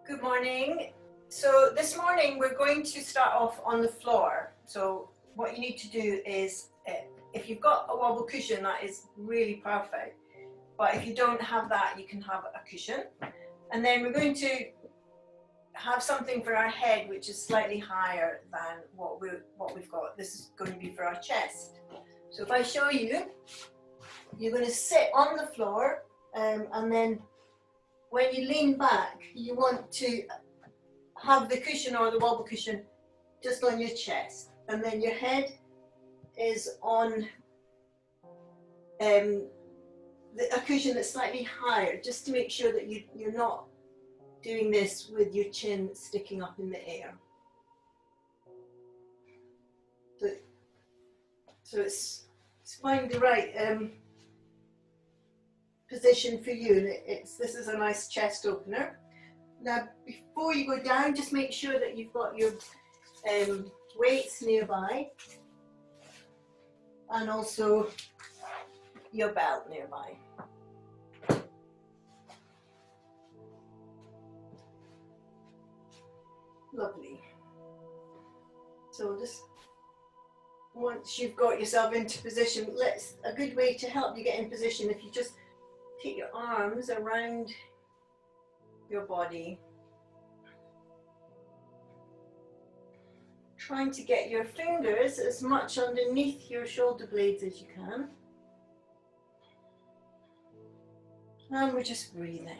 Good morning. So this morning we're going to start off on the floor. So what you need to do is, if you've got a wobble cushion, that is really perfect. But if you don't have that, you can have a cushion. And then we're going to have something for our head which is slightly higher than what we've got. This is going to be for our chest. So if I show you, you're going to sit on the floor, and then when you lean back, you want to have the cushion or the wobble cushion just on your chest, and then your head is on a cushion that's slightly higher, just to make sure that you're not doing this with your chin sticking up in the air. So it's find the right position for you. This is a nice chest opener. Now, before you go down, just make sure that you've got your weights nearby, and also your belt nearby. Lovely. So just once you've got yourself into position, a good way to help you get in position, if you just take your arms around your body, trying to get your fingers as much underneath your shoulder blades as you can. And we're just breathing.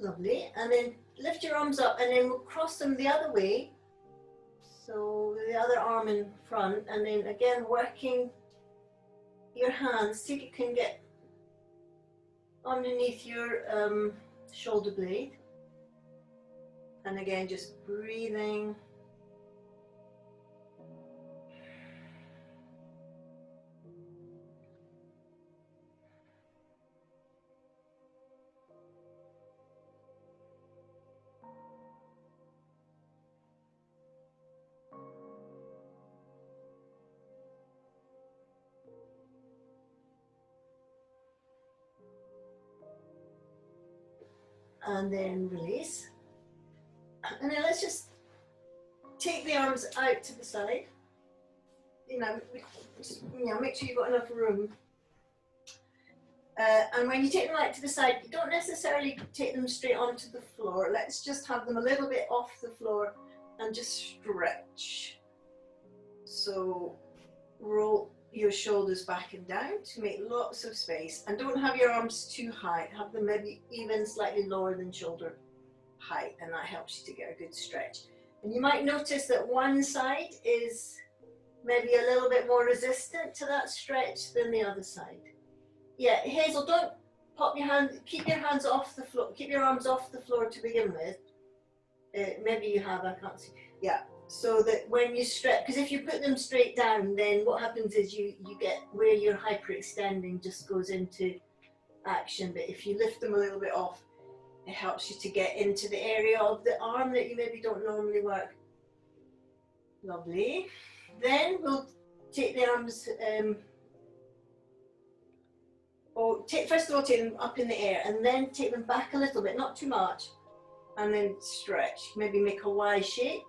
Lovely. And then lift your arms up, and then we'll cross them the other way. So the other arm in front, and then again working your hands, see if you can get underneath your shoulder blade. And again, just breathing. And then release. And then let's just take the arms out to the side. Make sure you've got enough room. And when you take them out to the side, you don't necessarily take them straight onto the floor. Let's just have them a little bit off the floor and just stretch. So roll your shoulders back and down to make lots of space, and don't have your arms too high. Have them maybe even slightly lower than shoulder height, and that helps you to get a good stretch. And you might notice that one side is maybe a little bit more resistant to that stretch than the other side. Yeah, Hazel, don't pop your hand, keep your hands off the floor, keep your arms off the floor to begin with. Maybe you have, I can't see. Yeah, so that when you stretch, because if you put them straight down, then what happens is you get where you're hyperextending just goes into action. But if you lift them a little bit off, it helps you to get into the area of the arm that you maybe don't normally work. Lovely. Then we'll take the arms, first of all take them up in the air, and then take them back a little bit, not too much, and then stretch. Maybe make a Y shape.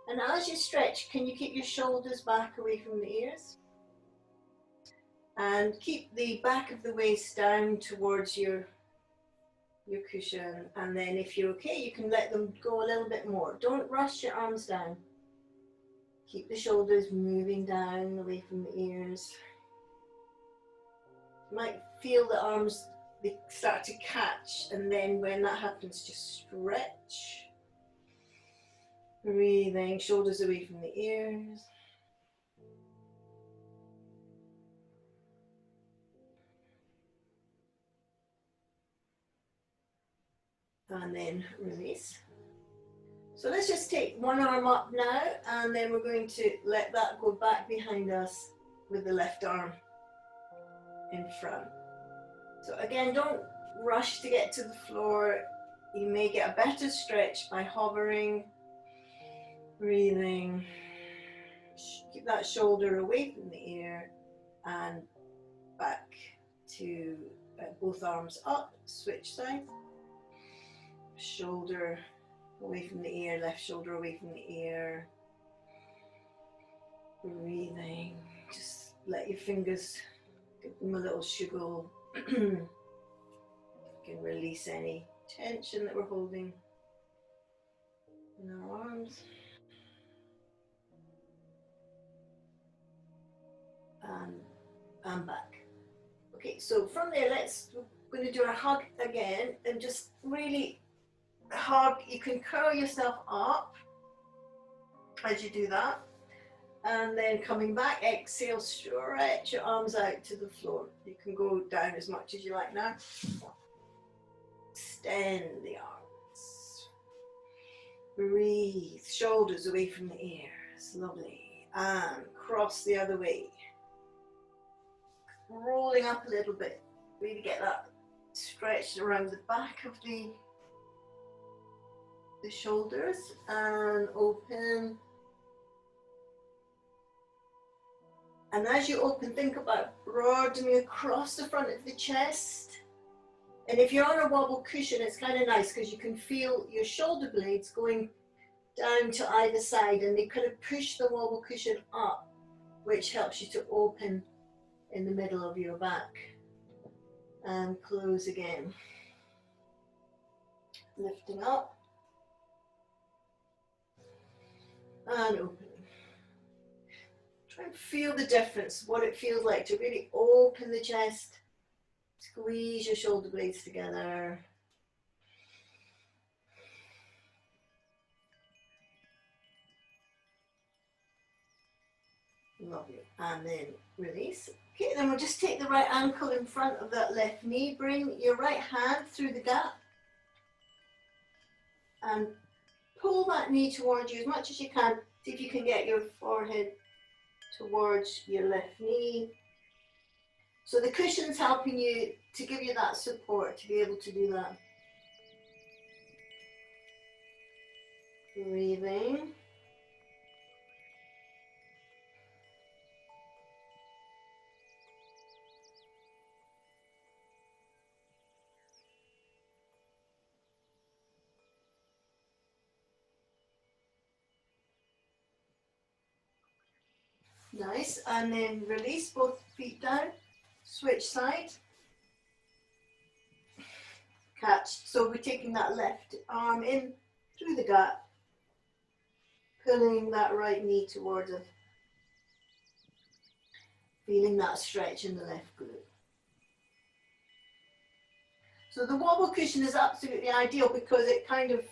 And as you stretch, can you keep your shoulders back away from the ears? And keep the back of the waist down towards your cushion. And then if you're okay, you can let them go a little bit more. Don't rush your arms down. Keep the shoulders moving down away from the ears. You might feel the arms, they start to catch, and then when that happens, just stretch. Breathing, shoulders away from the ears. And then release. So let's just take one arm up now, and then we're going to let that go back behind us with the left arm in front. So again, don't rush to get to the floor, you may get a better stretch by hovering, breathing. Keep that shoulder away from the ear and back to both arms up, switch side. Shoulder away from the ear, left shoulder away from the ear. Breathing, just let your fingers, give them a little shuggle. You can release any tension that we're holding in our arms. And back. Okay, so from there, we're going to do a hug again and just really hug. You can curl yourself up as you do that. And then coming back, exhale, stretch your arms out to the floor. You can go down as much as you like now. Extend the arms. Breathe, shoulders away from the ears. Lovely. And cross the other way. Rolling up a little bit. Really get that stretched around the back of the shoulders. And open. And as you open, think about broadening across the front of the chest. And if you're on a wobble cushion, it's kind of nice because you can feel your shoulder blades going down to either side and they kind of push the wobble cushion up, which helps you to open in the middle of your back. And close again. Lifting up. And open. Try and feel the difference, what it feels like to really open the chest, squeeze your shoulder blades together. Lovely. And then release. Okay, then we'll just take the right ankle in front of that left knee. Bring your right hand through the gap and pull that knee towards you as much as you can. See if you can get your forehead towards your left knee. So the cushion's helping you to give you that support to be able to do that. Breathing. Nice, and then release both feet down, switch side, catch. So we're taking that left arm in through the gap, pulling that right knee towards it, feeling that stretch in the left glute. So the wobble cushion is absolutely ideal because it kind of,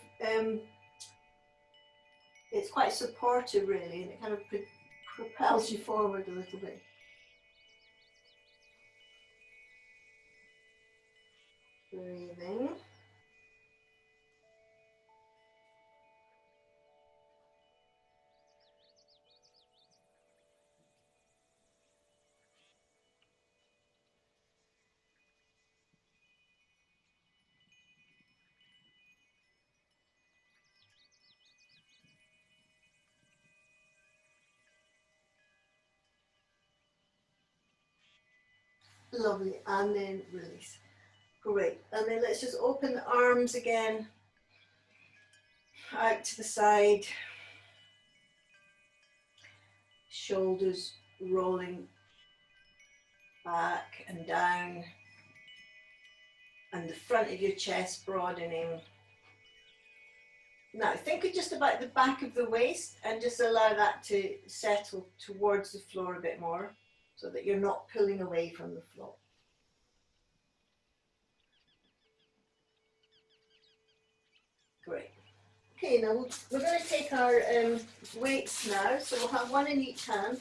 it's quite supportive really, and it kind of propels you forward a little bit. Breathing. Lovely, and then release. Great, and then let's just open the arms again, out to the side, shoulders rolling back and down, and the front of your chest broadening. Now think just about the back of the waist and just allow that to settle towards the floor a bit more, so that you're not pulling away from the floor. Great. Okay, now we're going to take our weights now, so we'll have one in each hand.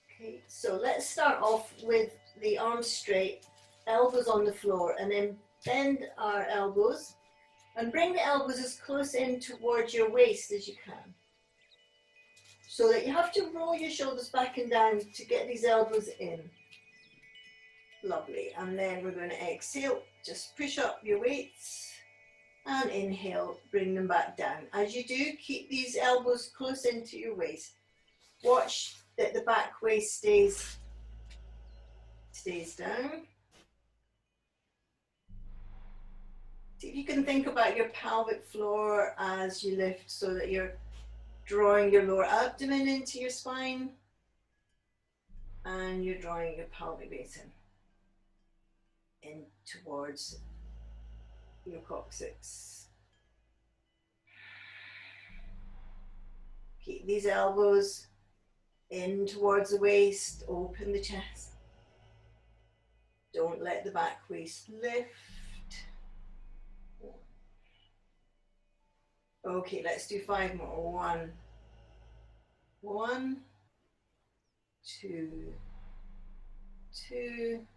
Okay, so let's start off with the arms straight, elbows on the floor, and then bend our elbows. And bring the elbows as close in towards your waist as you can. so that you have to roll your shoulders back and down to get these elbows in. Lovely. And then we're going to exhale, just push up your weights, and inhale, bring them back down. As you do, keep these elbows close into your waist. Watch that the back waist stays down. See if you can think about your pelvic floor as you lift, so that you're drawing your lower abdomen into your spine and you're drawing your pelvic base in towards your coccyx. Keep these elbows in towards the waist, open the chest. Don't let the back waist lift. Okay, let's do 5 more. 1, 2, 2,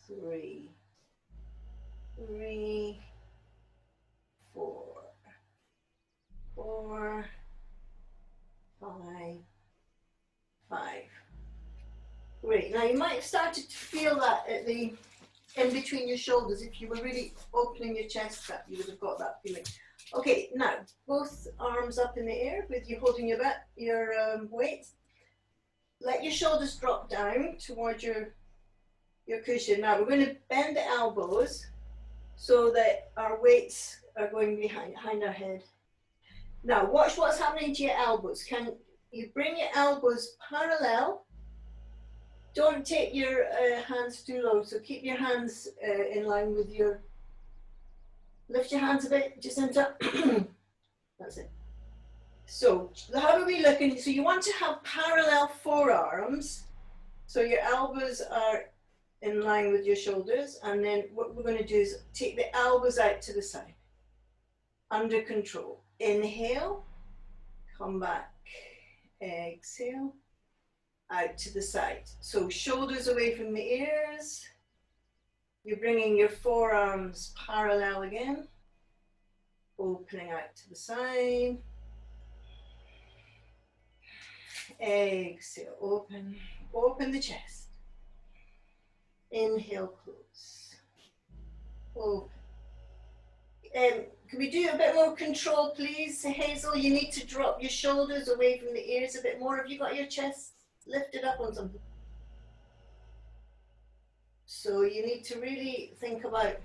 3, 4, 5. Great. Now you might have started to feel that at the in between your shoulders. If you were really opening your chest up, you would have got that feeling. Okay, now both arms up in the air with you holding your weight. Let your shoulders drop down towards your cushion. Now we're going to bend the elbows so that our weights are going behind our head. Now watch what's happening to your elbows. Can you bring your elbows parallel? Don't take your hands too low, so keep your hands in line with your, lift your hands a bit, just into, that's it. So how are we looking? So you want to have parallel forearms, so your elbows are in line with your shoulders, and then what we're going to do is take the elbows out to the side, under control. Inhale, come back, exhale, out to the side. So shoulders away from the ears. You're bringing your forearms parallel again, opening out to the side. Exhale, open the chest. Inhale, close. Open. Can we do a bit more control, please? Hazel, you need to drop your shoulders away from the ears a bit more. Have you got your chest lifted up on something? So you need to really think about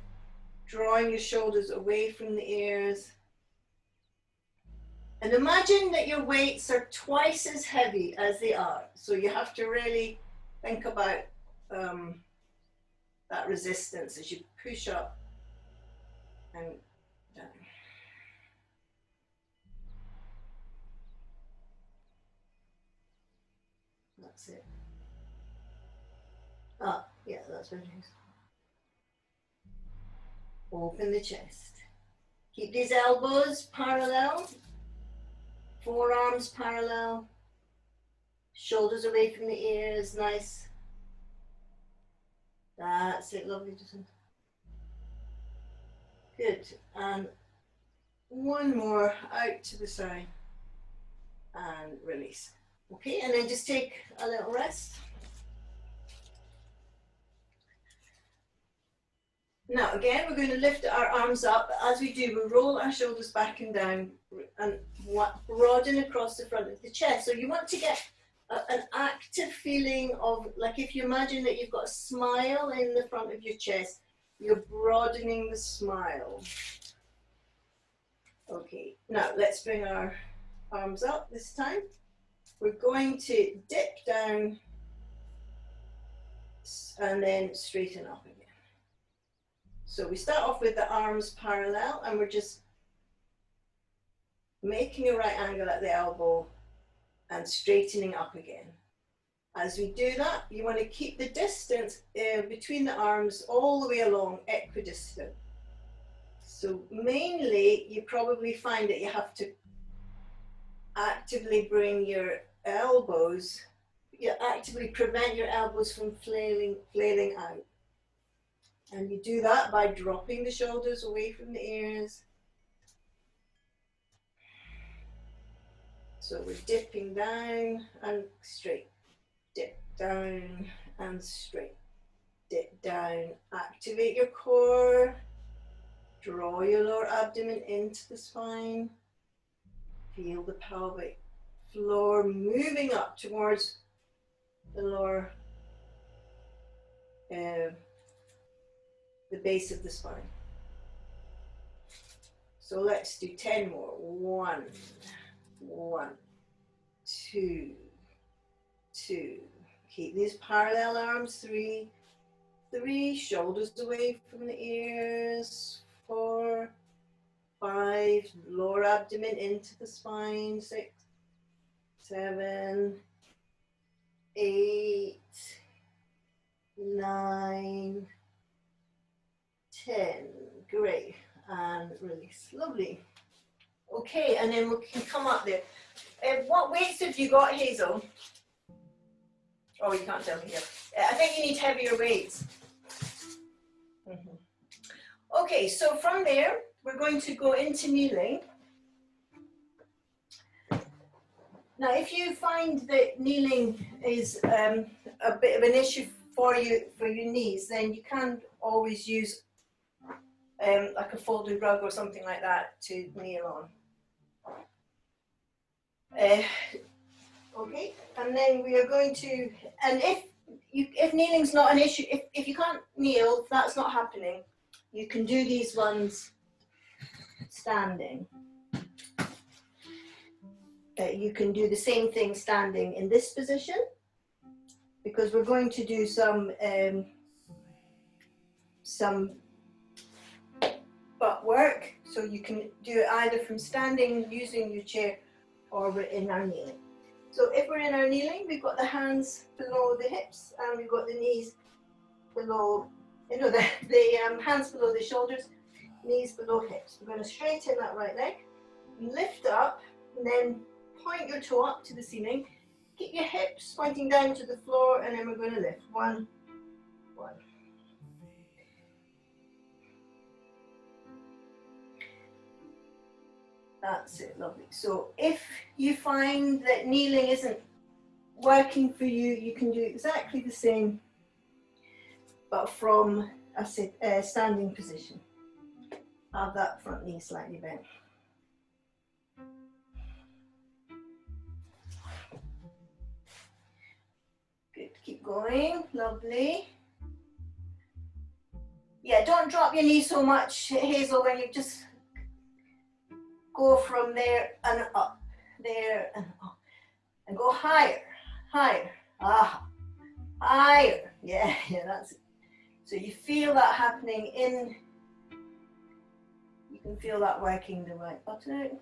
drawing your shoulders away from the ears. And imagine that your weights are twice as heavy as they are. So you have to really think about that resistance as you push up and down. That's it. Up, yeah, that's what it is. Open the chest. Keep these elbows parallel, forearms parallel, shoulders away from the ears, nice. That's it, lovely. Good, and one more out to the side and release. Okay, and then just take a little rest. Now again, we're going to lift our arms up. As we do, we roll our shoulders back and down and broaden across the front of the chest. So you want to get an active feeling of, like if you imagine that you've got a smile in the front of your chest, you're broadening the smile. Okay, now let's bring our arms up this time. We're going to dip down and then straighten up again. So we start off with the arms parallel and we're just making a right angle at the elbow and straightening up again. As we do that, you want to keep the distance between the arms all the way along, equidistant. So mainly, you probably find that you have to actively bring your elbows, you actively prevent your elbows from flailing out. And you do that by dropping the shoulders away from the ears. So we're dipping down and straight, dip down and straight, dip down. Activate your core, draw your lower abdomen into the spine, feel the pelvic floor moving up towards the lower, the base of the spine. So let's do 10 more. 1, 1, 2, 2. Keep these parallel arms. 3, 3. Shoulders away from the ears. 4, 5. Lower abdomen into the spine. 6, 7, 8, 9, 10. Great. And release. Lovely. Okay, and then we can come up there. What weights have you got, Hazel? Oh, you can't tell me here. I think you need heavier weights. Okay, so from there, we're going to go into kneeling. Now, if you find that kneeling is a bit of an issue for you, for your knees, then you can always use like a folded rug or something like that to kneel on. Okay, and then we are going to, and if kneeling's not an issue, if you can't kneel, if that's not happening, you can do these ones standing. You can do the same thing standing in this position, because we're going to do some butt work, so you can do it either from standing using your chair or we're in our kneeling. So if we're in our kneeling, we've got the hands below the hips and we've got the knees below, the hands below the shoulders, knees below hips. We're going to straighten that right leg, lift up, and then point your toe up to the ceiling. Keep your hips pointing down to the floor, and then we're going to lift. 1, 1. That's it, lovely. So if you find that kneeling isn't working for you, you can do exactly the same, but from a standing position. Have that front knee slightly bent. Good, keep going, lovely. Yeah, don't drop your knee so much, Hazel, when you just go from there and up, there and up, and go higher, higher, higher. Yeah, that's it. So you feel that happening in, you can feel that working the right butt out.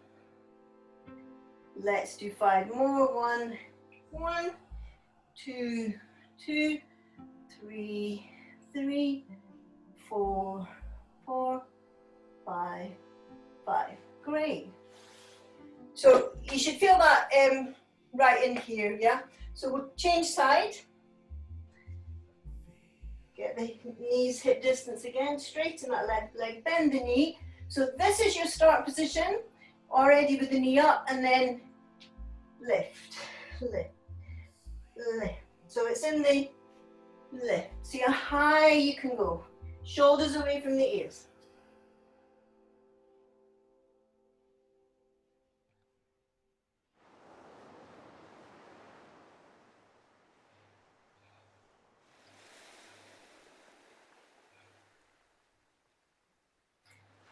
Let's do 5 more. 1, 1, 2, 2, 3, 3, 4, 4, 5, 5. Great. So you should feel that right in here, yeah? So we'll change side. Get the knees hip distance again, straighten that left leg, bend the knee. So this is your start position, already with the knee up, and then lift, lift, lift. So it's in the lift. See how high you can go. Shoulders away from the ears.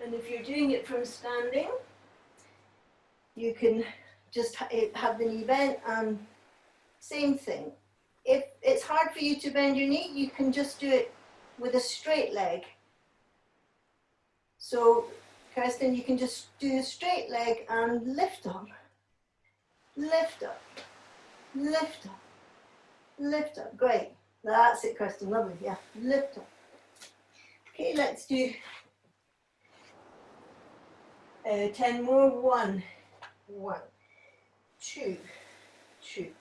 And if you're doing it from standing, you can just have the knee bent, and same thing. If it's hard for you to bend your knee, you can just do it with a straight leg. So, Kirsten, you can just do a straight leg and lift up, lift up, lift up, lift up. Great. That's it, Kirsten. Lovely. Yeah, lift up. Okay, let's do 10 more. 1, 1, 2, 2,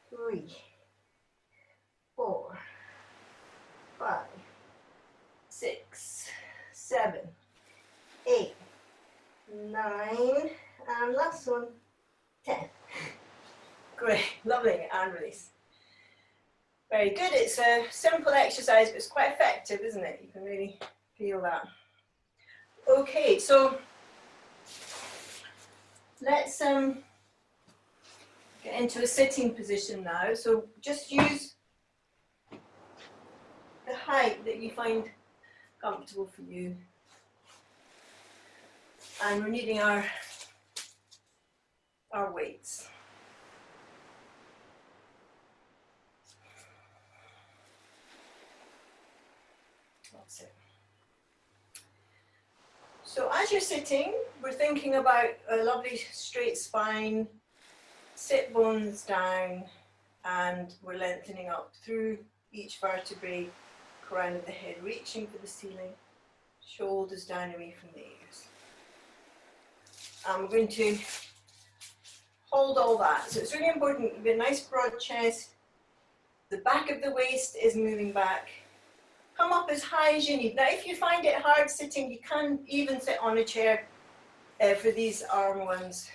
3, 4, 5, 6, 7, 8, 9, and last one, 10. Great, lovely, and release. Very good. It's a simple exercise, but it's quite effective, isn't it? You can really feel that. Okay, so let's get into a sitting position now. So just use the height that you find comfortable for you. And we're needing our weights. That's it. So as you're sitting, we're thinking about a lovely straight spine, sit bones down, and we're lengthening up through each vertebrae, crown of the head, reaching for the ceiling, shoulders down away from the ears. And we're going to hold all that. So it's really important, you've got a nice broad chest, the back of the waist is moving back. Come up as high as you need. Now if you find it hard sitting, you can even sit on a chair for these arm ones,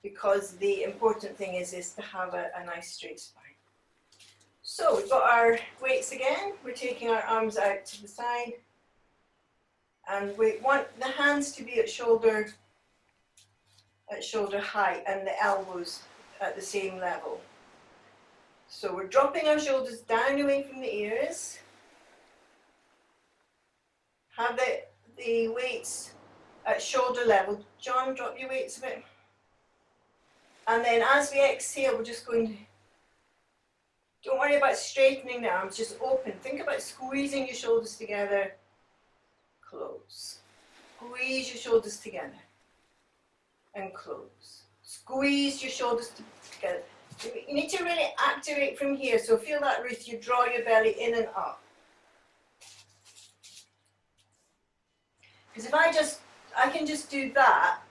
because the important thing is to have a nice straight spine. So we've got our weights again. We're taking our arms out to the side, and we want the hands to be at shoulder height and the elbows at the same level. So we're dropping our shoulders down away from the ears. Have the weights at shoulder level. John, drop your weights a bit. And then as we exhale, we're just going to, don't worry about straightening the arms, just open. Think about squeezing your shoulders together. Close. Squeeze your shoulders together. And close. Squeeze your shoulders together. You need to really activate from here. So feel that, Ruth, you draw your belly in and up. Because if I can just do that,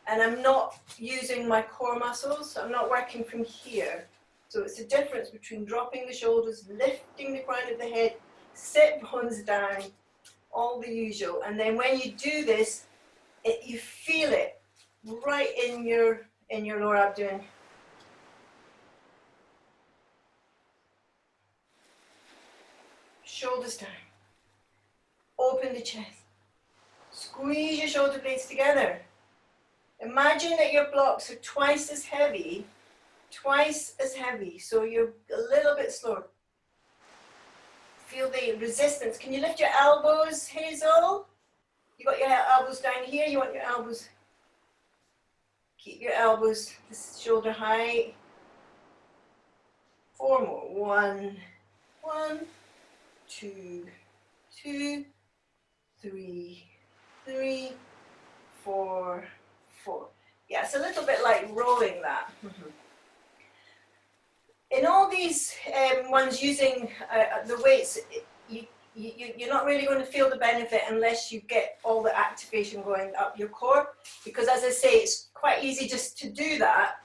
and I'm not using my core muscles, I'm not working from here. So it's the difference between dropping the shoulders, lifting the crown of the head, sit bones down, all the usual. And then when you do this, you feel it right in your lower abdomen. Shoulders down. Open the chest. Squeeze your shoulder blades together. Imagine that your blocks are twice as heavy, so you're a little bit slower. Feel the resistance. Can you lift your elbows, Hazel? You got your elbows down here, you want your elbows, keep your elbows shoulder height. 4 more. 1, 2, 3, 4. Yeah, it's a little bit like rolling that. In all these ones using the weights, you're not really going to feel the benefit unless you get all the activation going up your core, because as I say, it's quite easy just to do that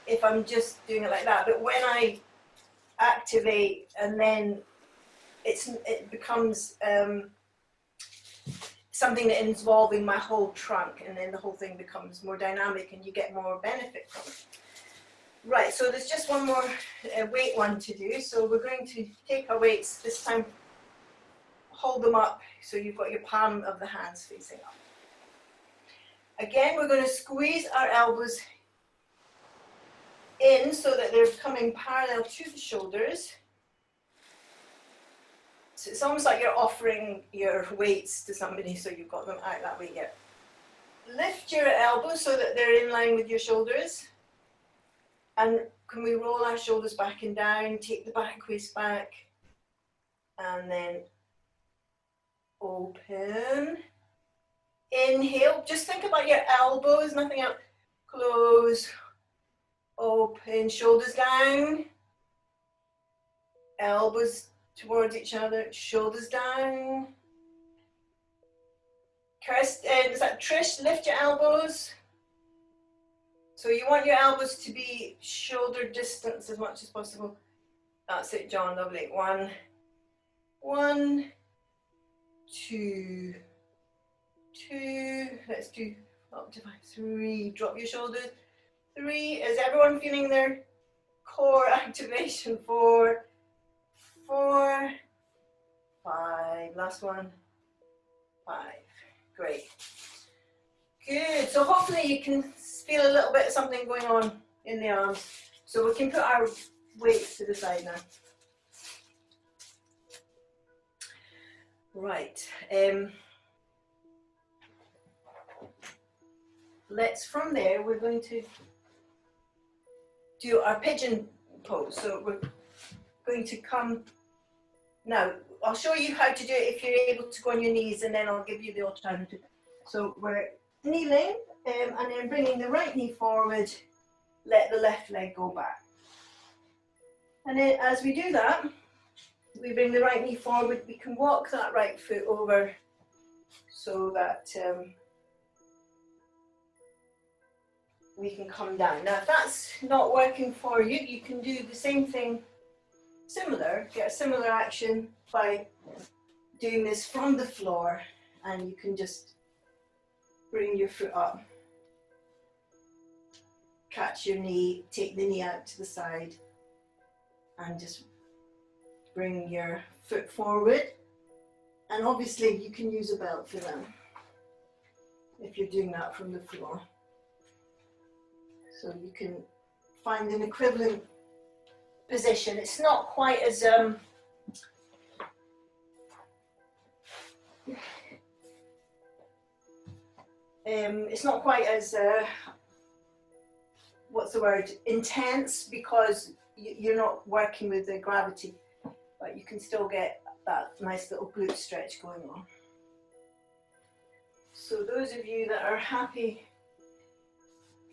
if I'm just doing it like that, but when I activate, and then it becomes something that is involving my whole trunk, and then the whole thing becomes more dynamic and you get more benefit from it. Right, so there's just one more weight one to do. So we're going to take our weights, this time hold them up so you've got your palm of the hands facing up. Again, we're going to squeeze our elbows in so that they're coming parallel to the shoulders. So it's almost like you're offering your weights to somebody, so you've got them out that way. Yeah. Lift your elbows so that they're in line with your shoulders. And can we roll our shoulders back and down, take the back waist back, and then open. Inhale, just think about your elbows, nothing else. Close, open, shoulders down, elbows towards each other, shoulders down. Kirsten, is that Trish? Lift your elbows. So you want your elbows to be shoulder distance as much as possible. That's it, John, lovely. 1, 2, let's do up to 5, 3, drop your shoulders, 3. Is everyone feeling their core activation? 4, 4, 5. Last one. 5. Great. Good. So hopefully you can feel a little bit of something going on in the arms. So we can put our weights to the side now. Right. Let's, from there, we're going to do our pigeon pose. So we're going to come, now I'll show you how to do it if you're able to go on your knees, and then I'll give you the alternative. So we're kneeling and then bringing the right knee forward, let the left leg go back. And then as we do that, we bring the right knee forward, we can walk that right foot over so that we can come down. Now if that's not working for you, you can do the same thing, similar, get a similar action by doing this from the floor, and you can just bring your foot up, catch your knee, take the knee out to the side, and just bring your foot forward. And obviously you can use a belt for them if you're doing that from the floor. So you can find an equivalent position. It's not quite as what's the word, intense, because you're not working with the gravity, but you can still get that nice little glute stretch going on. So those of you that are happy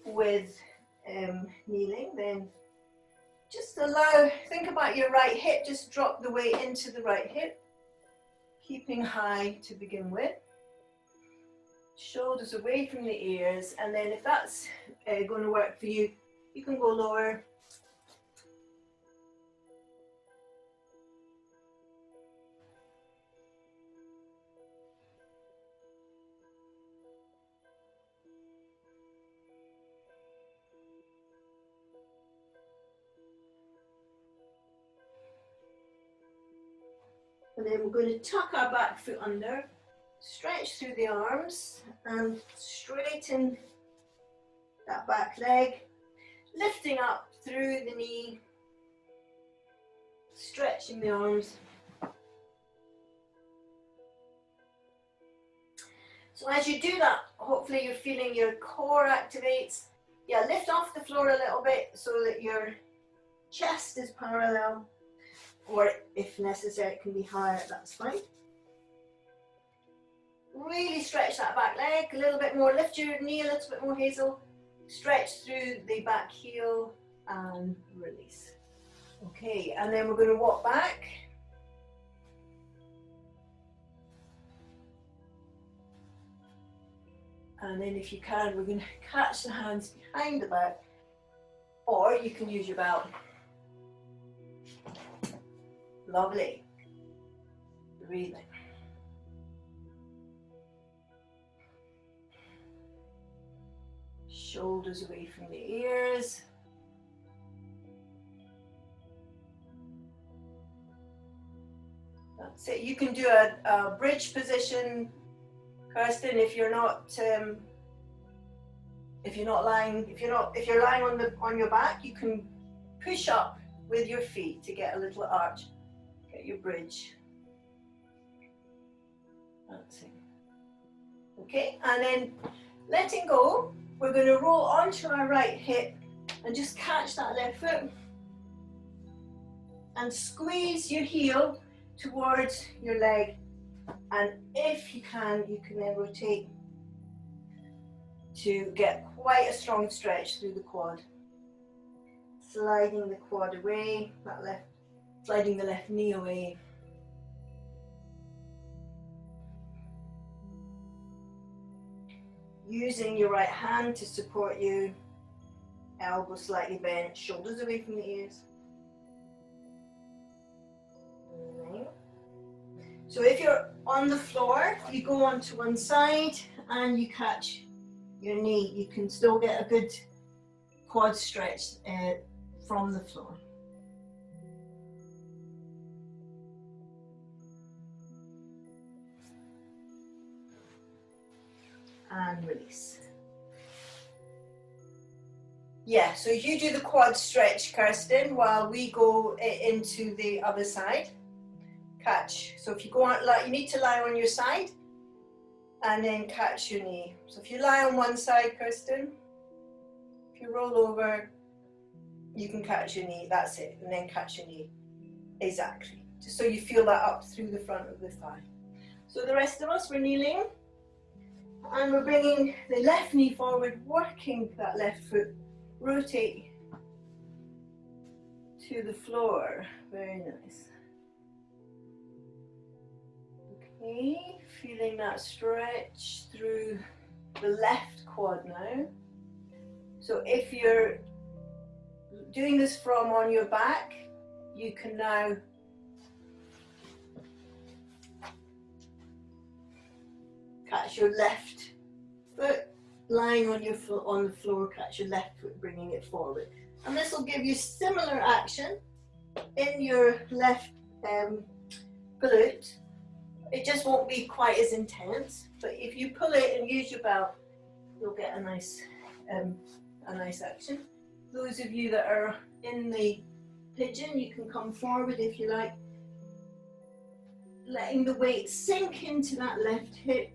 with kneeling, then just think about your right hip, just drop the weight into the right hip, keeping high to begin with. Shoulders away from the ears, and then if that's going to work for you, you can go lower. And then we're going to tuck our back foot under, stretch through the arms and straighten that back leg, lifting up through the knee, stretching the arms. So as you do that, hopefully you're feeling your core activates. Yeah, lift off the floor a little bit so that your chest is parallel, or if necessary it can be higher, that's fine. Really stretch that back leg a little bit more, lift your knee a little bit more, Hazel. Stretch through the back heel and release. Okay, and then we're going to walk back. And then if you can, we're going to catch the hands behind the back, or you can use your belt. Lovely. Breathing. Shoulders away from the ears. That's it. You can do a bridge position, Kirsten, if you're lying on your back, you can push up with your feet to get a little arch. Get your bridge. That's it. Okay, and then letting go, we're going to roll onto our right hip and just catch that left foot and squeeze your heel towards your leg, and if you can then rotate to get quite a strong stretch through the quad. Sliding the quad away, sliding the left knee away. Using your right hand to support you, elbow slightly bent, shoulders away from the ears. So if you're on the floor, you go onto one side and you catch your knee. You can still get a good quad stretch from the floor. And release. Yeah, so you do the quad stretch, Kirsten, while we go into the other side. Catch. So if you go on, you need to lie on your side and then catch your knee. So if you lie on one side, Kirsten, if you roll over, you can catch your knee. That's it. And then catch your knee. Exactly. Just so you feel that up through the front of the thigh. So the rest of us, we're kneeling. And we're bringing the left knee forward, working that left foot. Rotate to the floor. Very nice. Okay, feeling that stretch through the left quad now. So if you're doing this from on your back, you can now catch your left foot lying on your foot on the floor, catch your left foot, bringing it forward. And this will give you similar action in your left glute. It just won't be quite as intense, but if you pull it and use your belt, you'll get a nice action. Those of you that are in the pigeon, you can come forward if you like, letting the weight sink into that left hip.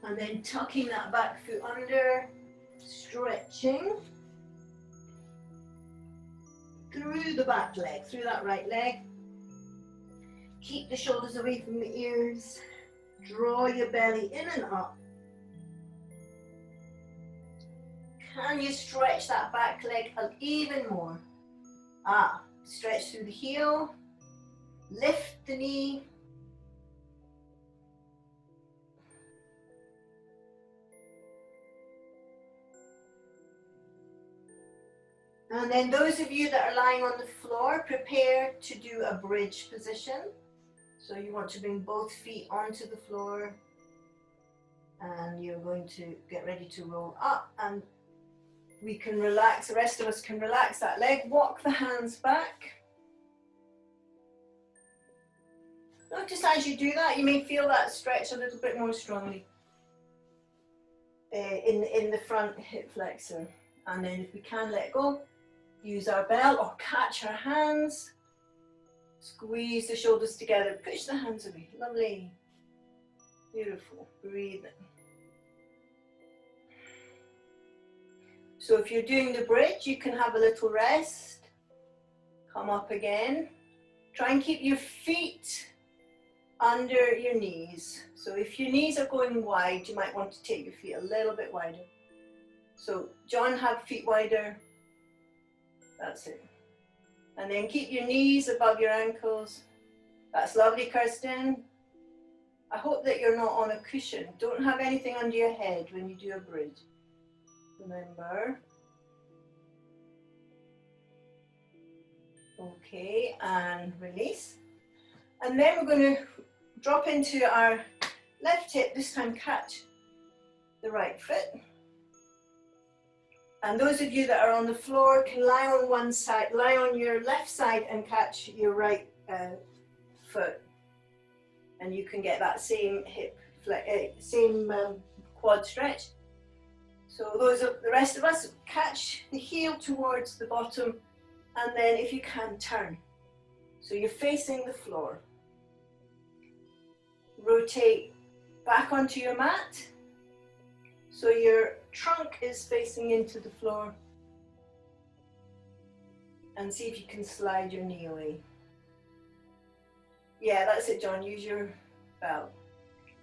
And then tucking that back foot under, stretching through the back leg, through that right leg. Keep the shoulders away from the ears. Draw your belly in and up. Can you stretch that back leg even more? Stretch through the heel. Lift the knee. And then those of you that are lying on the floor, prepare to do a bridge position. So you want to bring both feet onto the floor and you're going to get ready to roll up, and we can relax, the rest of us can relax that leg, walk the hands back. Notice as you do that, you may feel that stretch a little bit more strongly in the front hip flexor. And then if we can let go, use our belt or catch our hands, squeeze the shoulders together, push the hands away. Lovely, beautiful, breathe in. So if you're doing the bridge, you can have a little rest, come up again. Try and keep your feet under your knees. So if your knees are going wide, you might want to take your feet a little bit wider. So John, have feet wider. That's it. And then keep your knees above your ankles. That's lovely, Kirsten. I hope that you're not on a cushion. Don't have anything under your head when you do a bridge. Remember. Okay, and release. And then we're going to drop into our left hip, this time catch the right foot. And those of you that are on the floor can lie on one side, lie on your left side and catch your right foot. And you can get that same hip, quad stretch. So those of the rest of us, catch the heel towards the bottom, and then if you can, turn. So you're facing the floor. Rotate back onto your mat. So your trunk is facing into the floor. And see if you can slide your knee away. Yeah, that's it, John. Use your belt.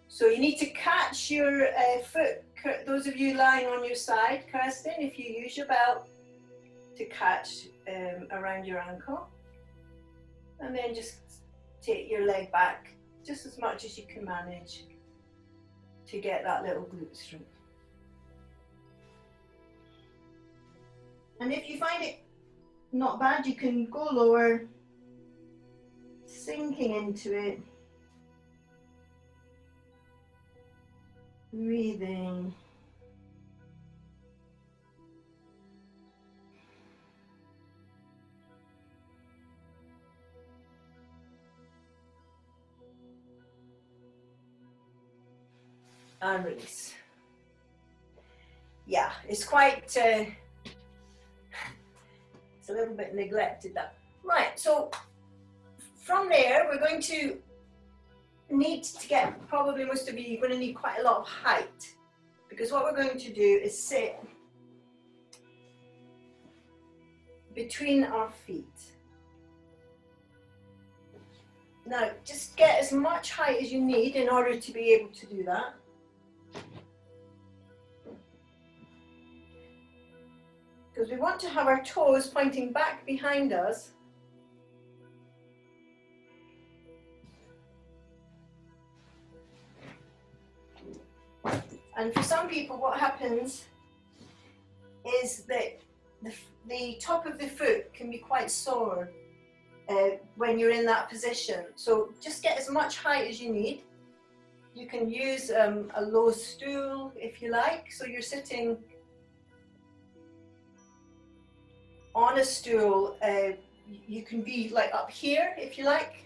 So you need to catch your foot. Those of you lying on your side, Kirsten, if you use your belt to catch around your ankle, and then just take your leg back just as much as you can manage to get that little glute strength. And if you find it not bad, you can go lower, sinking into it, breathing. And release. Yeah, it's quite, it's a little bit neglected that. Right, so from there, we're going to need to get, probably most of you, you're going to need quite a lot of height, because what we're going to do is sit between our feet. Now, just get as much height as you need in order to be able to do that. Because we want to have our toes pointing back behind us. And for some people, what happens is that the top of the foot can be quite sore when you're in that position. So just get as much height as you need. You can use a low stool if you like. So you're sitting on a stool. You can be like up here if you like,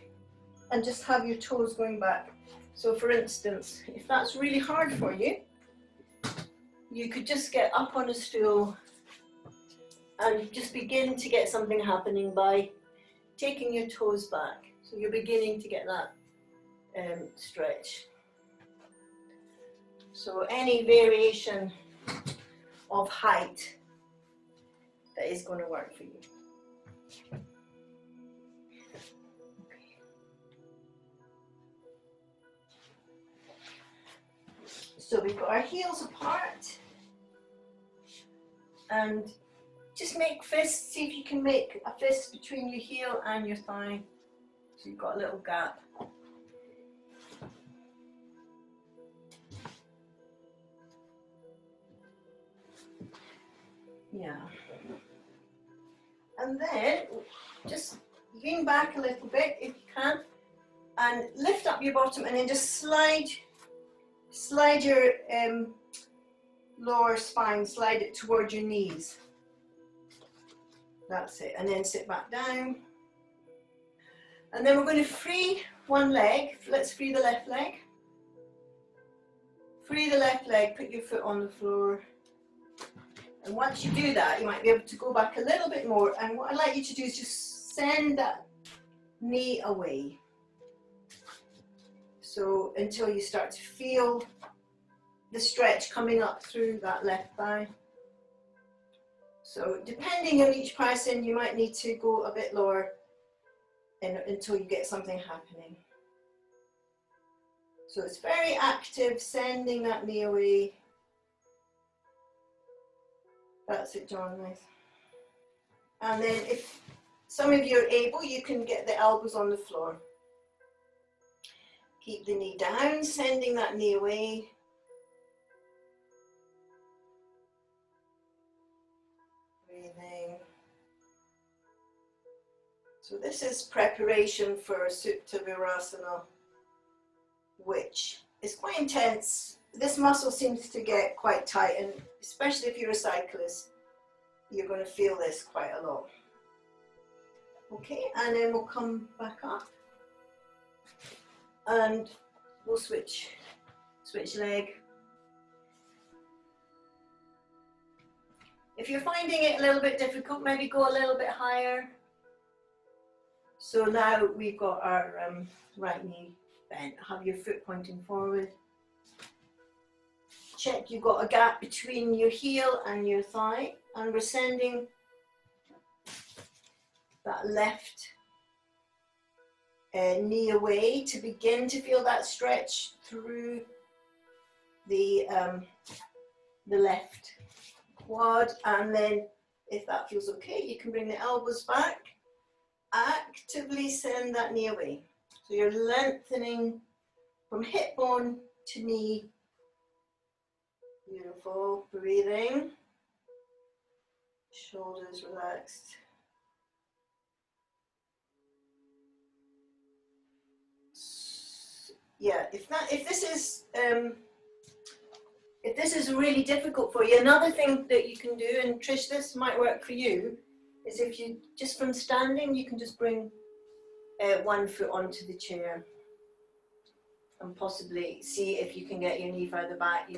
and just have your toes going back. So for instance, if that's really hard for you, you could just get up on a stool and just begin to get something happening by taking your toes back. So you're beginning to get that stretch. So any variation of height that is going to work for you. So we've got our heels apart, and just make fists. See if you can make a fist between your heel and your thigh, so you've got a little gap. Yeah. And then just lean back a little bit if you can, and lift up your bottom, and then just slide your lower spine, slide it toward your knees. That's it. And then sit back down. And then we're going to free one leg. Let's free the left leg. Free the left leg, put your foot on the floor. And once you do that, you might be able to go back a little bit more. And what I'd like you to do is just send that knee away. So until you start to feel the stretch coming up through that left thigh. So depending on each person, you might need to go a bit lower until you get something happening. So it's very active, sending that knee away. That's it, John, nice. And then if some of you are able, you can get the elbows on the floor. Keep the knee down, sending that knee away. Breathing. So this is preparation for supta virasana, which is quite intense. This muscle seems to get quite tight, and especially if you're a cyclist, you're going to feel this quite a lot. Okay, and then we'll come back up, and we'll switch leg. If you're finding it a little bit difficult, maybe go a little bit higher. So now we've got our right knee bent. Have your foot pointing forward. Check you've got a gap between your heel and your thigh, and we're sending that left knee away to begin to feel that stretch through the left quad, and then If that feels okay, you can bring the elbows back. Actively send that knee away. So you're lengthening from hip bone to knee. Beautiful. Breathing. Shoulders relaxed. Yeah, if this is really difficult for you, another thing that you can do, and Trish, this might work for you, is if you just from standing, you can just bring one foot onto the chair and possibly see if you can get your knee further back.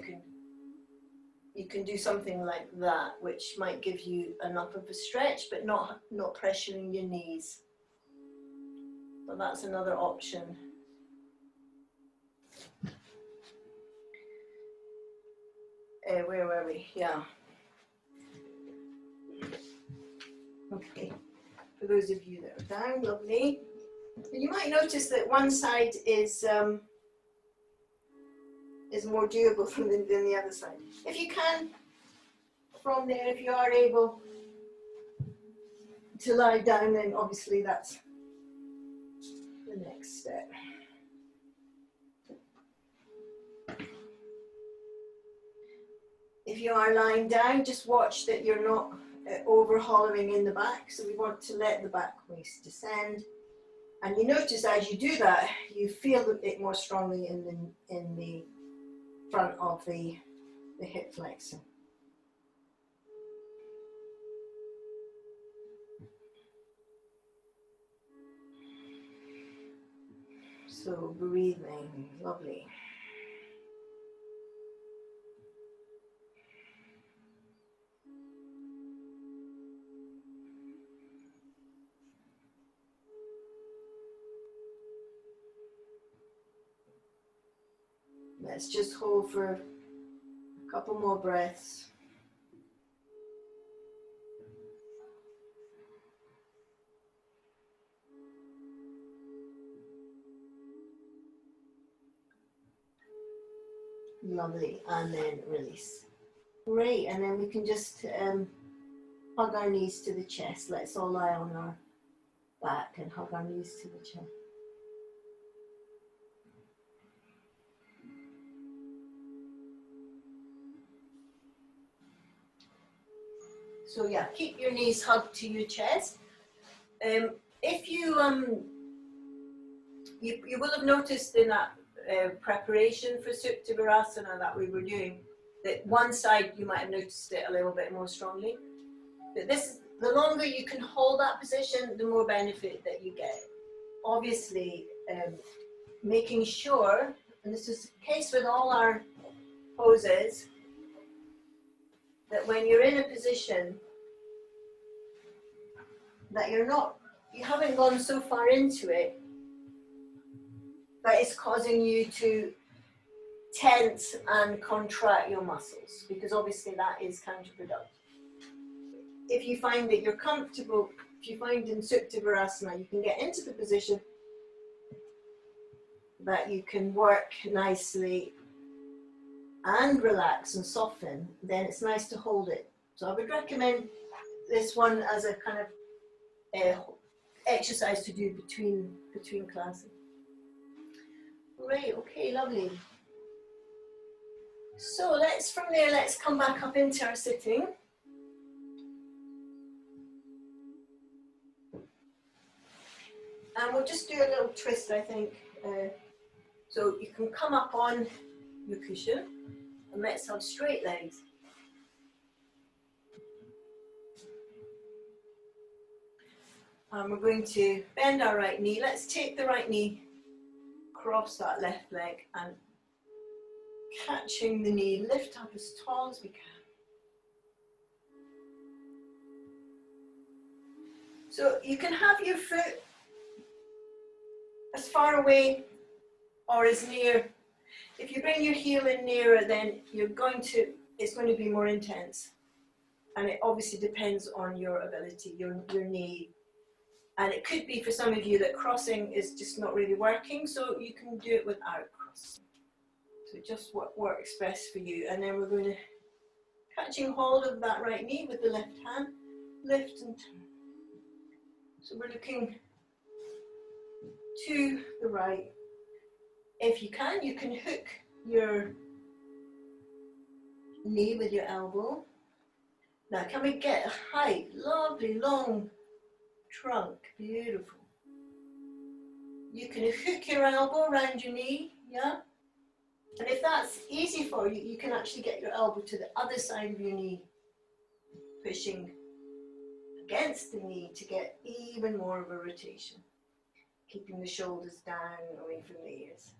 You can do something like that, which might give you enough of a stretch, but not pressuring your knees. But that's another option. Where were we? Yeah. Okay. For those of you that are down, lovely. And you might notice that one side is more doable than the other side. If you can, from there, if you are able to lie down, then obviously that's the next step. If you are lying down, just watch that you're not over hollowing in the back. So we want to let the back waist descend. And you notice as you do that, you feel it more strongly in the front of the hip flexor. So breathing, lovely. Let's just hold for a couple more breaths. Lovely, and then release. Great, and then we can just hug our knees to the chest. Let's all lie on our back and hug our knees to the chest. So yeah, keep your knees hugged to your chest. If you you will have noticed in that preparation for supta virasana that we were doing, that one side you might have noticed it a little bit more strongly. But the longer you can hold that position, the more benefit that you get. Obviously, making sure, and this is the case with all our poses, that when you're in a position that you haven't gone so far into it that it's causing you to tense and contract your muscles, because obviously that is counterproductive. If you find that you're comfortable, if you find in supta virasana you can get into the position that you can work nicely and relax and soften, then it's nice to hold it. So I would recommend this one as a kind of exercise to do between classes. Great, okay, lovely. So from there, let's come back up into our sitting. And we'll just do a little twist, I think. So you can come up on your cushion and let's have straight legs. And we're going to bend our right knee. Let's take the right knee, cross that left leg, and catching the knee, lift up as tall as we can. So you can have your foot as far away or as near. If you bring your heel in nearer, then it's going to be more intense. And it obviously depends on your ability, your knee. And it could be for some of you that crossing is just not really working, so you can do it without crossing. So just what works best for you. And then we're going to catching hold of that right knee with the left hand. lift and so we're looking to the right. If you can hook your knee with your elbow. Now can we get a height? Lovely long trunk, beautiful. You can hook your elbow around your knee, yeah? And if that's easy for you, you can actually get your elbow to the other side of your knee, pushing against the knee to get even more of a rotation, keeping the shoulders down away from the ears.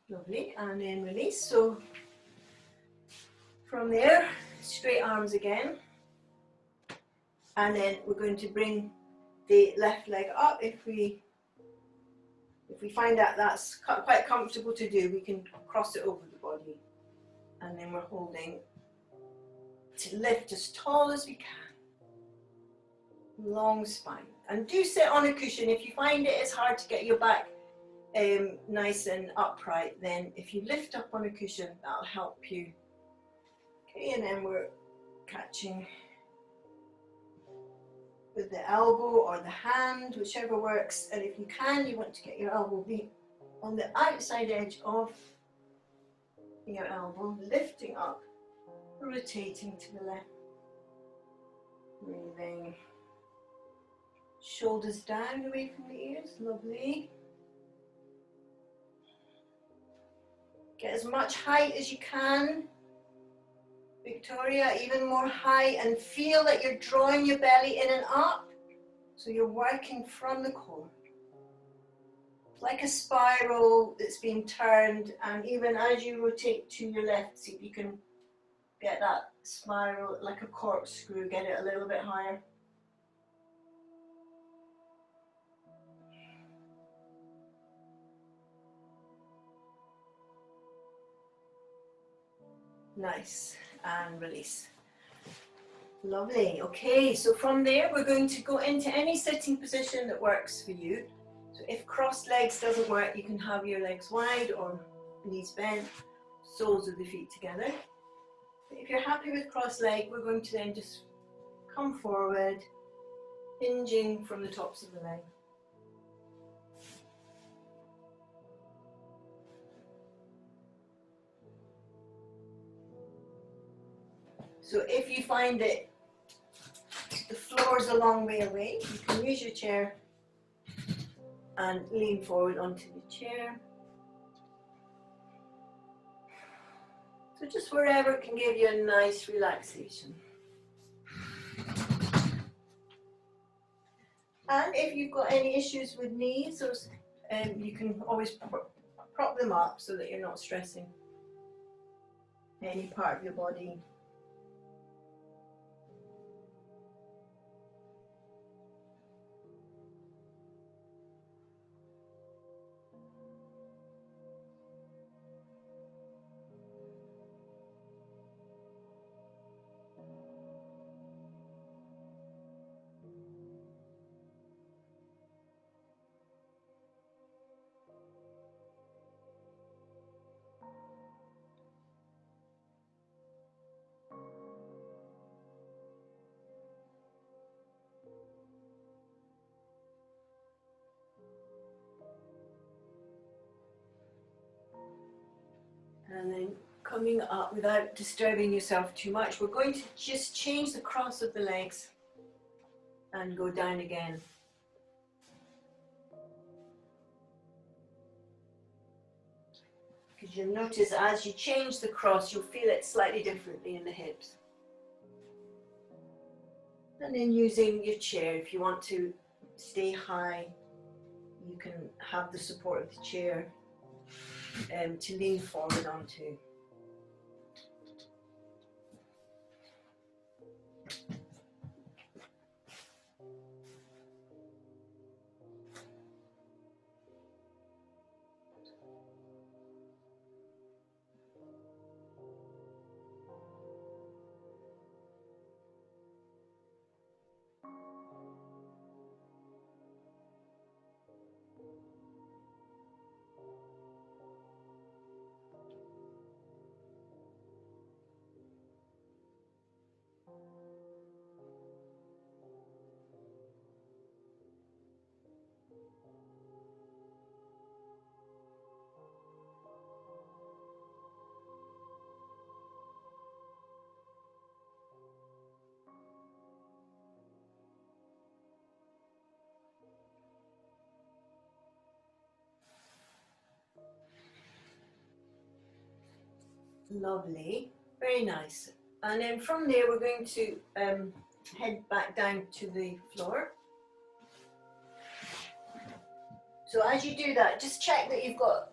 Lovely, and then release. So from there, straight arms again. And then we're going to bring the left leg up. If we find that that's quite comfortable to do, we can cross it over the body. And then we're holding to lift as tall as we can. Long spine. And do sit on a cushion. If you find it is hard to get your back nice and upright, then if you lift up on a cushion, that'll help you. Okay, and then we're catching with the elbow or the hand, whichever works. And if you can, you want to get your elbow be on the outside edge of your elbow, lifting up, rotating to the left. Breathing. Shoulders down away from the ears, lovely. Get as much height as you can. Victoria, even more height, and feel that you're drawing your belly in and up. So you're working from the core. It's like a spiral that's being turned, and even as you rotate to your left, see if you can get that spiral like a corkscrew, get it a little bit higher. Nice, and release. Lovely. Okay, so from there we're going to go into any sitting position that works for you. So if crossed legs doesn't work, you can have your legs wide or knees bent, soles of the feet together. But if you're happy with crossed leg, we're going to then just come forward, hinging from the tops of the leg. So if you find that the floor is a long way away, you can use your chair and lean forward onto the chair. So just wherever can give you a nice relaxation. And if you've got any issues with knees, or, you can always prop them up so that you're not stressing any part of your body. And then coming up without disturbing yourself too much, we're going to just change the cross of the legs and go down again. Because you'll notice as you change the cross, you'll feel it slightly differently in the hips. And then using your chair, if you want to stay high, you can have the support of the chair to lean forward onto. Lovely, very nice. And then from there we're going to head back down to the floor. So as you do that, just check that you've got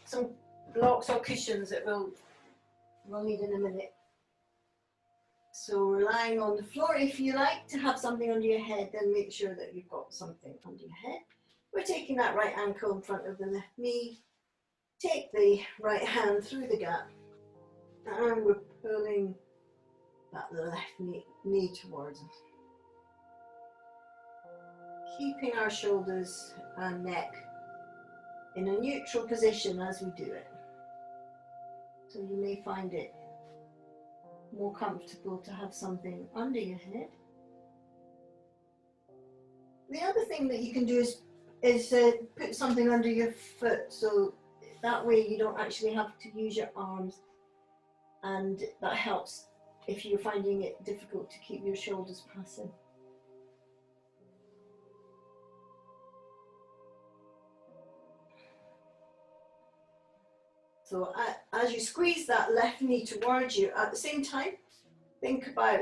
some blocks or cushions that we'll need in a minute. So relying on the floor, if you like to have something under your head, then make sure that you've got something under your head. We're taking that right ankle in front of the left knee. Take the right hand through the gap, and we're pulling that left knee towards us. Keeping our shoulders and neck in a neutral position as we do it. So you may find it more comfortable to have something under your head. The other thing that you can do is put something under your foot, so that way you don't actually have to use your arms, and that helps if you're finding it difficult to keep your shoulders passive. So as you squeeze that left knee towards you, at the same time, think about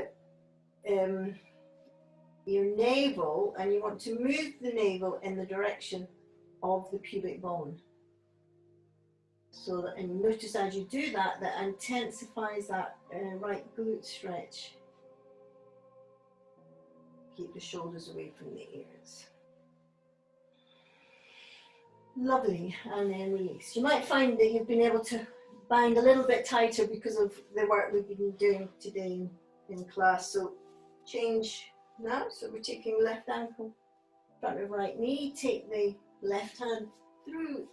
your navel, and you want to move the navel in the direction of the pubic bone. So that, and notice as you do that, that intensifies that right glute stretch. Keep the shoulders away from the ears. Lovely, and then release. You might find that you've been able to bind a little bit tighter because of the work we've been doing today in class. So change now. So we're taking left ankle, front of right knee. Take the left hand through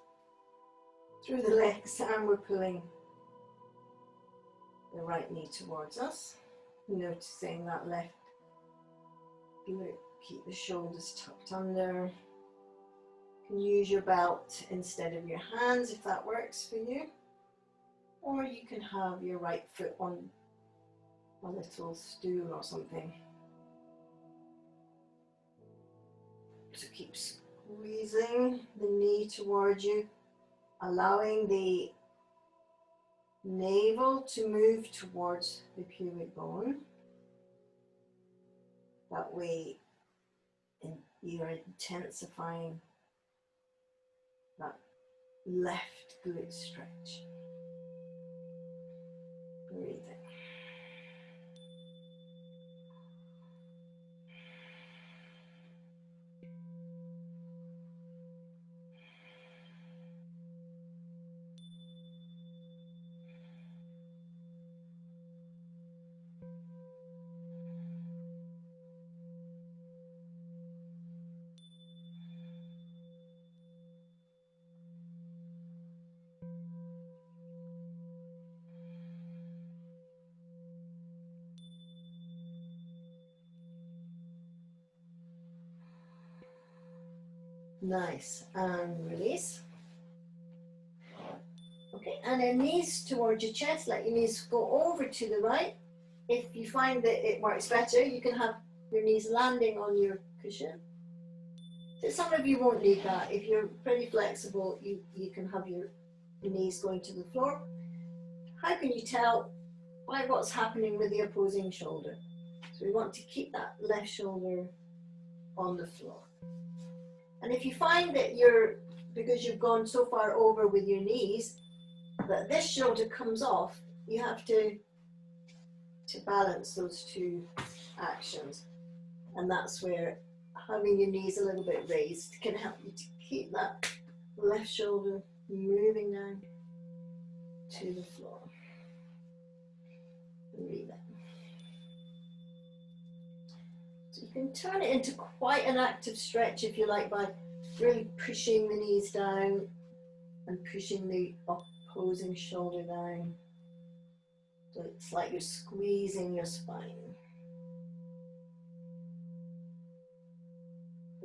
the legs, and we're pulling the right knee towards us. Noticing that left glute. Keep the shoulders tucked under. You can use your belt instead of your hands if that works for you. Or you can have your right foot on a little stool or something. So keep squeezing the knee towards you, allowing the navel to move towards the pubic bone. That way you're intensifying that left glute stretch. Breathing. Nice, and release. Okay, and then knees towards your chest, let your knees go over to the right. If you find that it works better, you can have your knees landing on your cushion. So some of you won't need that. If you're pretty flexible, you can have your knees going to the floor. How can you tell by what's happening with the opposing shoulder? So we want to keep that left shoulder on the floor. And if you find that because you've gone so far over with your knees, that this shoulder comes off, you have to balance those two actions. And that's where having your knees a little bit raised can help you to keep that left shoulder moving down to the floor. Breathe in. So you can turn it into quite an active stretch if you like, by really pushing the knees down and pushing the opposing shoulder down. So it's like you're squeezing your spine.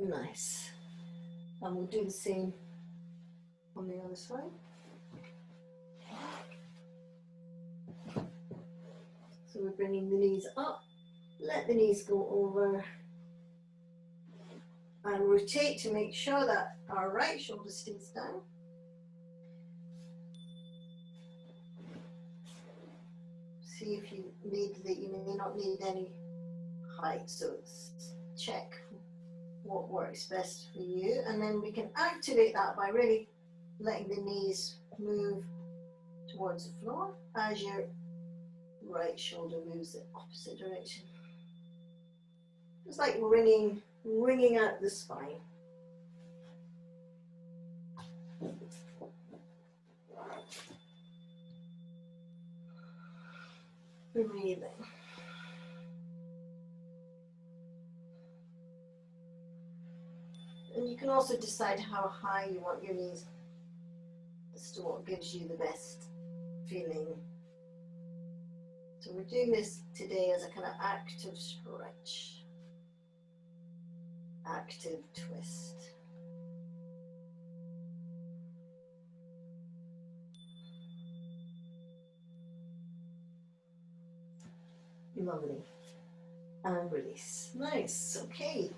Nice. And we'll do the same on the other side. So we're bringing the knees up, let the knees go over, and rotate to make sure that our right shoulder stays down. see if you may not need any height, so check what works best for you, and then we can activate that by really letting the knees move towards the floor as your right shoulder moves the opposite direction. It's like wringing out the spine. Breathing. And you can also decide how high you want your knees as to what gives you the best feeling. So we're doing this today as a kind of active stretch, active twist. Lovely. And release. Nice. Okay.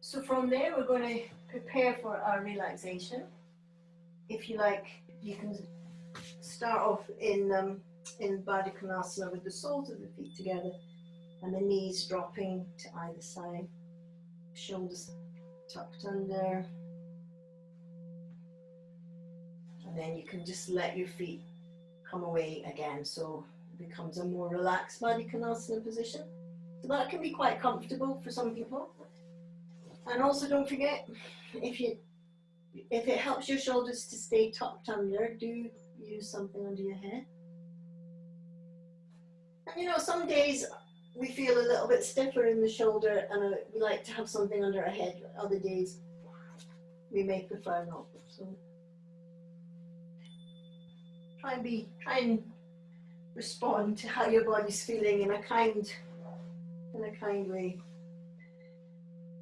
So from there, we're going to prepare for our relaxation. If you like, you can start off in Baddha Konasana with the soles of the feet together and the knees dropping to either side, shoulders tucked under. And then you can just let your feet come away again, so it becomes a more relaxed Baddha Konasana position. So that can be quite comfortable for some people. And also don't forget, if it helps your shoulders to stay tucked under, do use something under your head. And you know, some days we feel a little bit stiffer in the shoulder and we like to have something under our head. Other days we may prefer not. So try and respond to how your body's feeling in a kind way.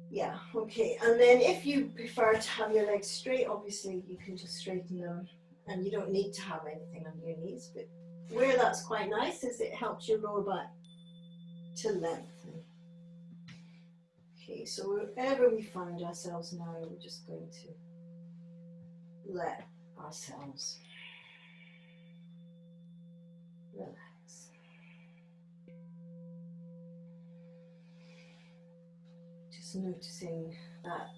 Yeah, okay. And then if you prefer to have your legs straight, obviously you can just straighten them and you don't need to have anything under your knees. But where that's quite nice is it helps your lower back to lengthen. Okay, so wherever we find ourselves now, we're just going to let ourselves relax. Just noticing that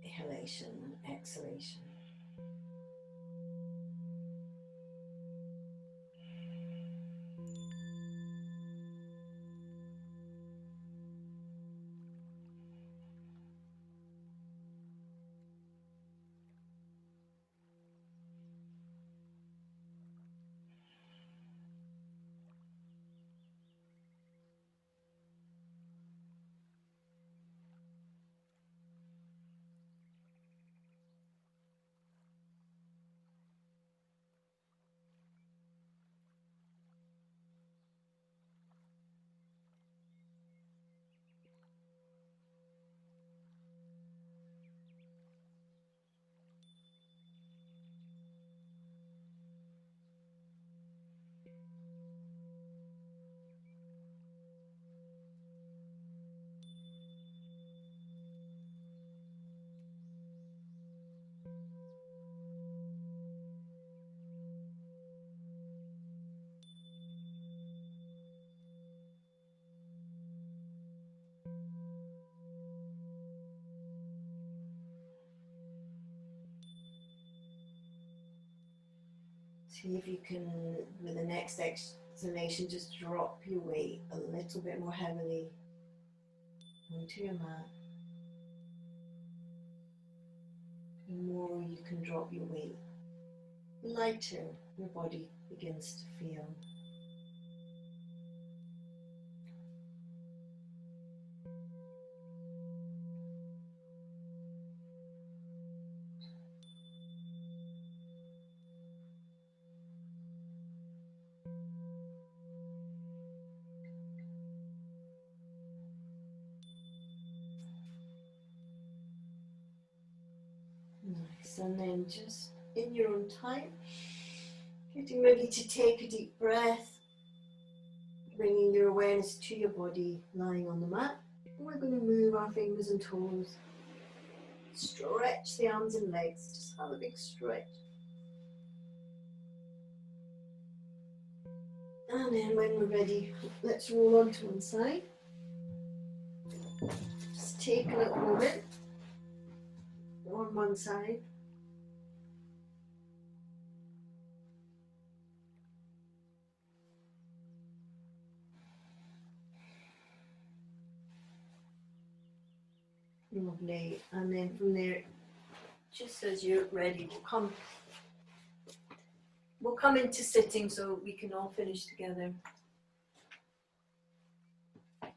inhalation and exhalation. See if you can, with the next exhalation, just drop your weight a little bit more heavily onto your mat. The more you can drop your weight, the lighter your body begins to feel. Nice, and then just in your own time, getting ready to take a deep breath, bringing your awareness to your body lying on the mat. And we're going to move our fingers and toes, stretch the arms and legs, just have a big stretch. And then when we're ready, let's roll onto one side. Just take a little moment on one side. Lovely. And then from there, just as you're ready, we'll come into sitting so we can all finish together. I'm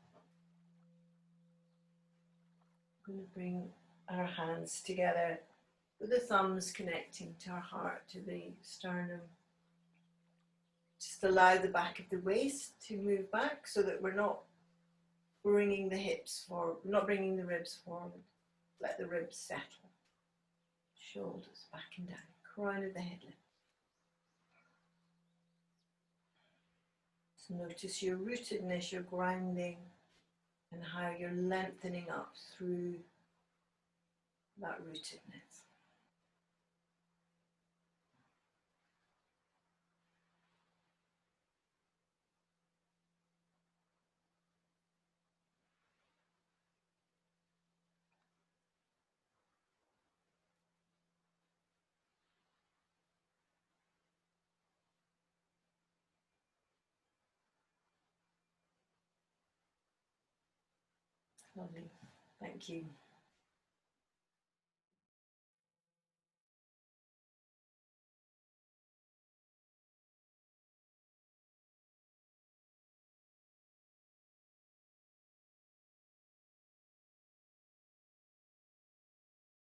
going to bring our hands together with the thumbs connecting to our heart, to the sternum. Just allow the back of the waist to move back so that we're not bringing the hips forward, not bringing the ribs forward. Let the ribs settle. Shoulders back and down, crown of the head lift. So notice your rootedness, your grounding, and how you're lengthening up through that rootedness. Lovely. Thank you.